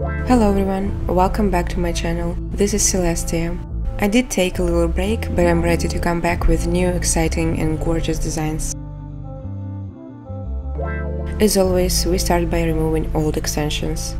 Hello everyone, welcome back to my channel. This is Celestia. I did take a little break, but I'm ready to come back with new, exciting and gorgeous designs. As always, we start by removing old extensions.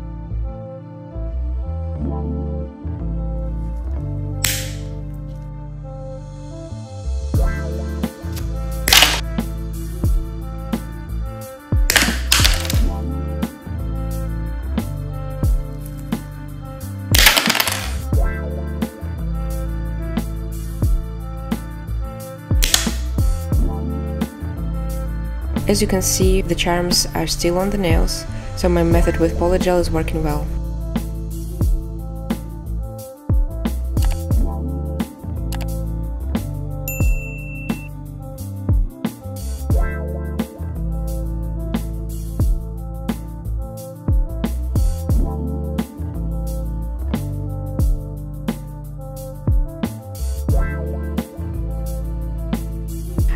As you can see, the charms are still on the nails, so my method with polygel is working well.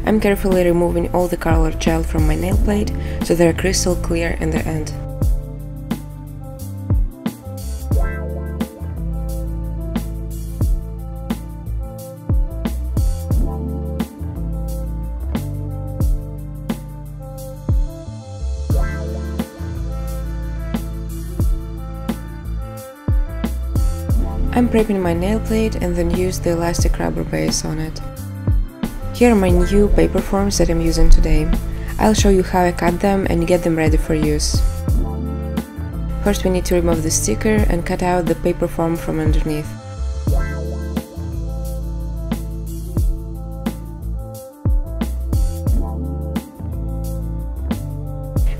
I'm carefully removing all the color gel from my nail plate, so they're crystal clear in the end. I'm prepping my nail plate and then use the elastic rubber base on it. Here are my new paper forms that I'm using today. I'll show you how I cut them and get them ready for use. First we need to remove the sticker and cut out the paper form from underneath.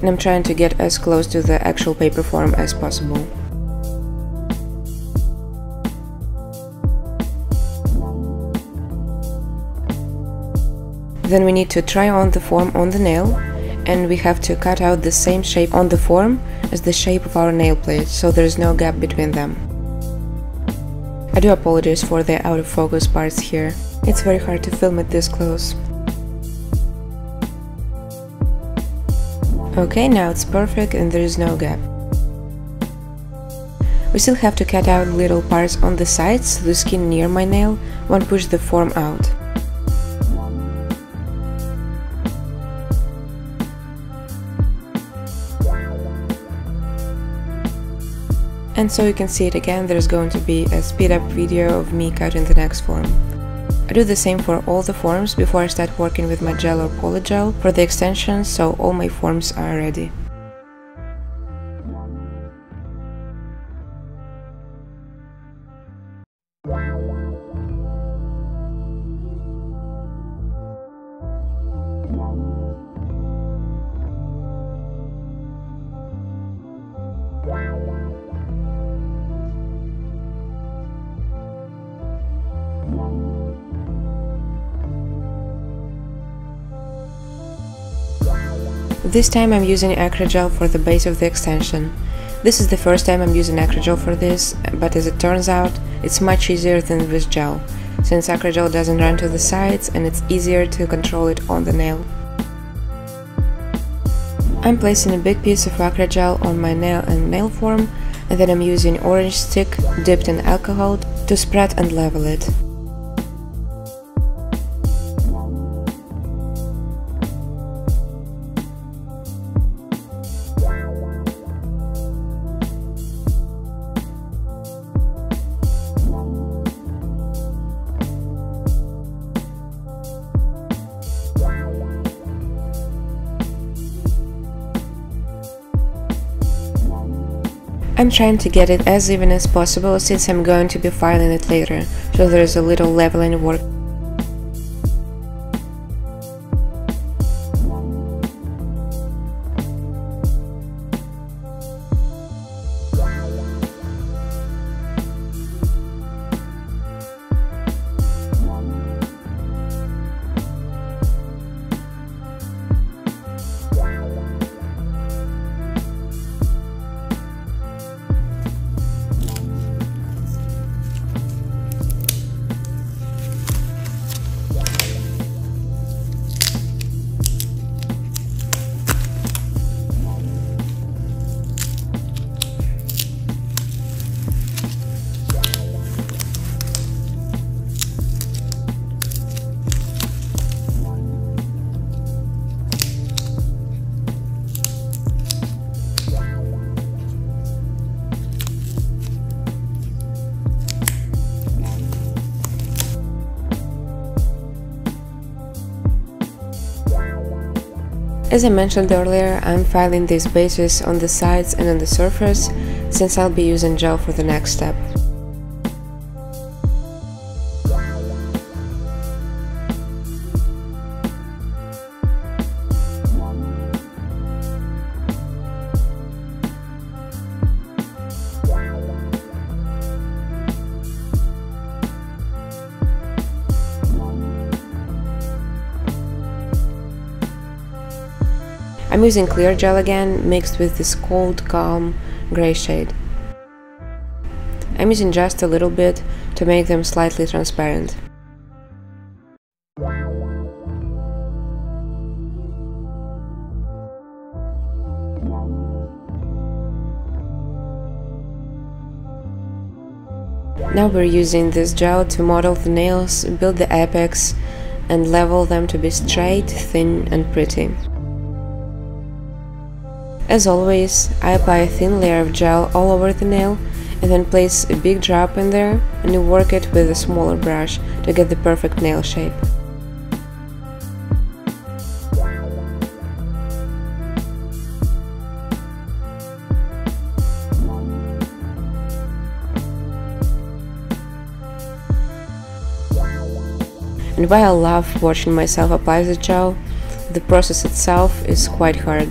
And I'm trying to get as close to the actual paper form as possible. Then we need to try on the form on the nail, and we have to cut out the same shape on the form as the shape of our nail plate, so there is no gap between them. I do apologize for the out of focus parts here, it's very hard to film it this close. Okay, now it's perfect and there is no gap. We still have to cut out little parts on the sides, so the skin near my nail won't push the form out. And so you can see it again, there's going to be a speed up video of me cutting the next form. I do the same for all the forms before I start working with my gel or polygel for the extensions, so all my forms are ready. This time I'm using acrygel for the base of the extension. This is the first time I'm using acrygel for this, but as it turns out, it's much easier than with gel, since acrygel doesn't run to the sides and it's easier to control it on the nail. I'm placing a big piece of acrygel on my nail and nail form, and then I'm using orange stick dipped in alcohol to spread and level it. I'm trying to get it as even as possible since I'm going to be filing it later, so there's a little leveling work. As I mentioned earlier, I'm filing these bases on the sides and on the surface, since I'll be using gel for the next step. I'm using clear gel again, mixed with this cold, calm, grey shade. I'm using just a little bit to make them slightly transparent. Now we're using this gel to model the nails, build the apex, and level them to be straight, thin, and pretty. As always, I apply a thin layer of gel all over the nail and then place a big drop in there and work it with a smaller brush to get the perfect nail shape. And while I love watching myself apply the gel, the process itself is quite hard.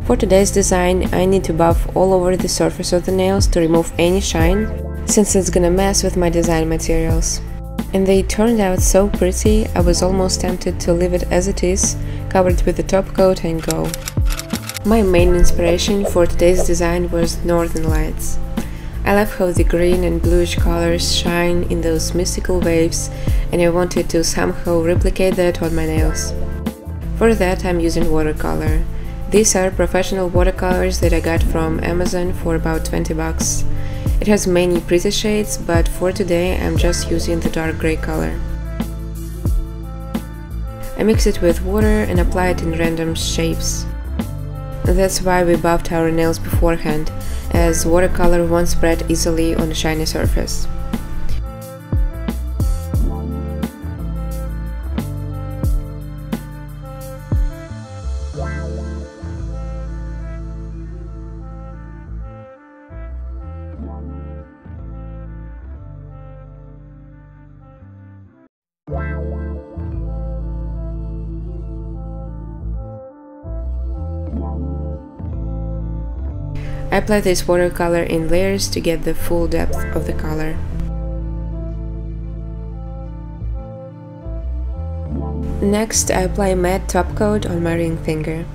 For today's design, I need to buff all over the surface of the nails to remove any shine, since it's gonna mess with my design materials. And they turned out so pretty, I was almost tempted to leave it as it is, covered with the top coat and go. My main inspiration for today's design was Northern Lights. I love how the green and bluish colors shine in those mystical waves, and I wanted to somehow replicate that on my nails. For that, I'm using watercolor. These are professional watercolors that I got from Amazon for about 20 bucks. It has many pretty shades, but for today I'm just using the dark grey color. I mix it with water and apply it in random shapes. That's why we buffed our nails beforehand, as watercolor won't spread easily on a shiny surface. I apply this watercolor in layers to get the full depth of the color. Next, I apply a matte top coat on my ring finger.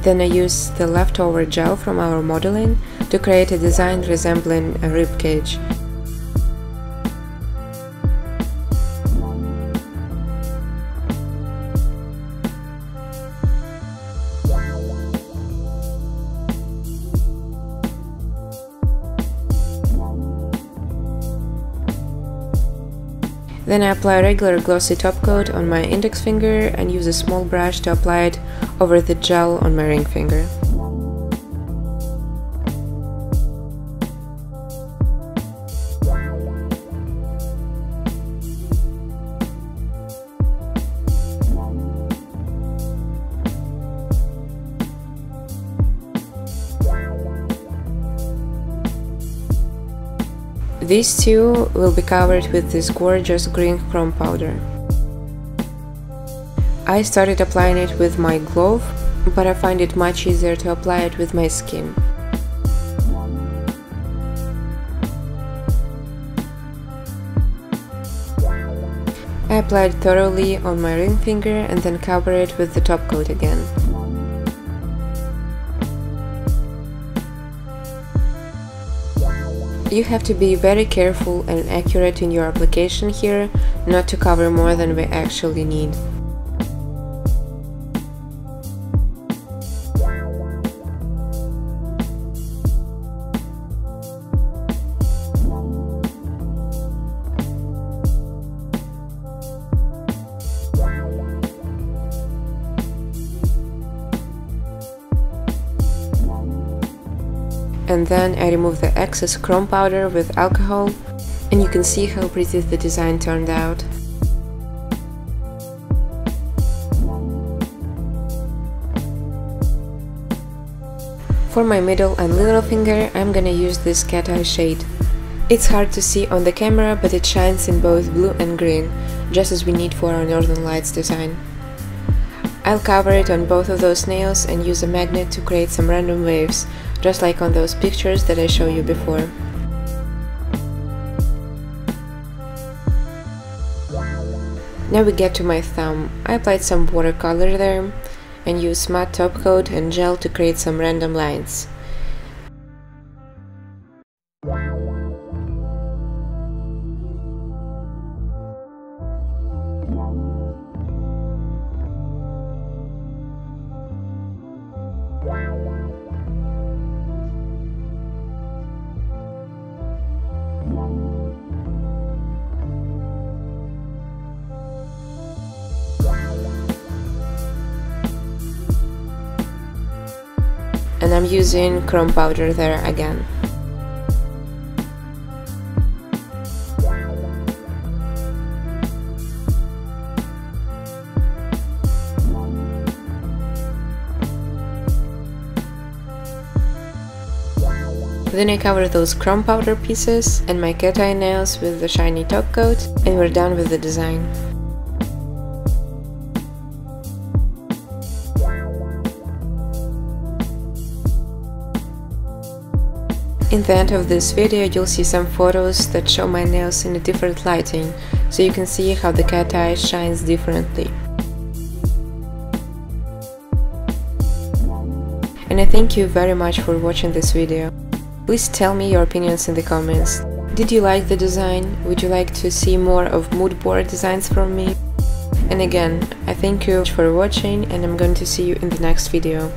Then I use the leftover gel from our modeling to create a design resembling a rib cage. Then I apply a regular glossy top coat on my index finger and use a small brush to apply it over the gel on my ring finger. These two will be covered with this gorgeous green chrome powder. I started applying it with my glove, but I find it much easier to apply it with my skin. I applied thoroughly on my ring finger and then cover it with the top coat again. You have to be very careful and accurate in your application here, not to cover more than we actually need. And then I remove the excess chrome powder with alcohol, and you can see how pretty the design turned out. For my middle and little finger, I'm gonna use this cat eye shade. It's hard to see on the camera, but it shines in both blue and green, just as we need for our Northern Lights design. I'll cover it on both of those nails and use a magnet to create some random waves, just like on those pictures that I showed you before. Now we get to my thumb. I applied some watercolor there and used matte top coat and gel to create some random lines. And I'm using chrome powder there again. Then I cover those chrome powder pieces and my cat eye nails with the shiny top coat, and we're done with the design. In the end of this video you'll see some photos that show my nails in a different lighting, so you can see how the cat eye shines differently. And I thank you very much for watching this video. Please tell me your opinions in the comments. Did you like the design? Would you like to see more of mood board designs from me? And again, I thank you for watching, and I'm going to see you in the next video.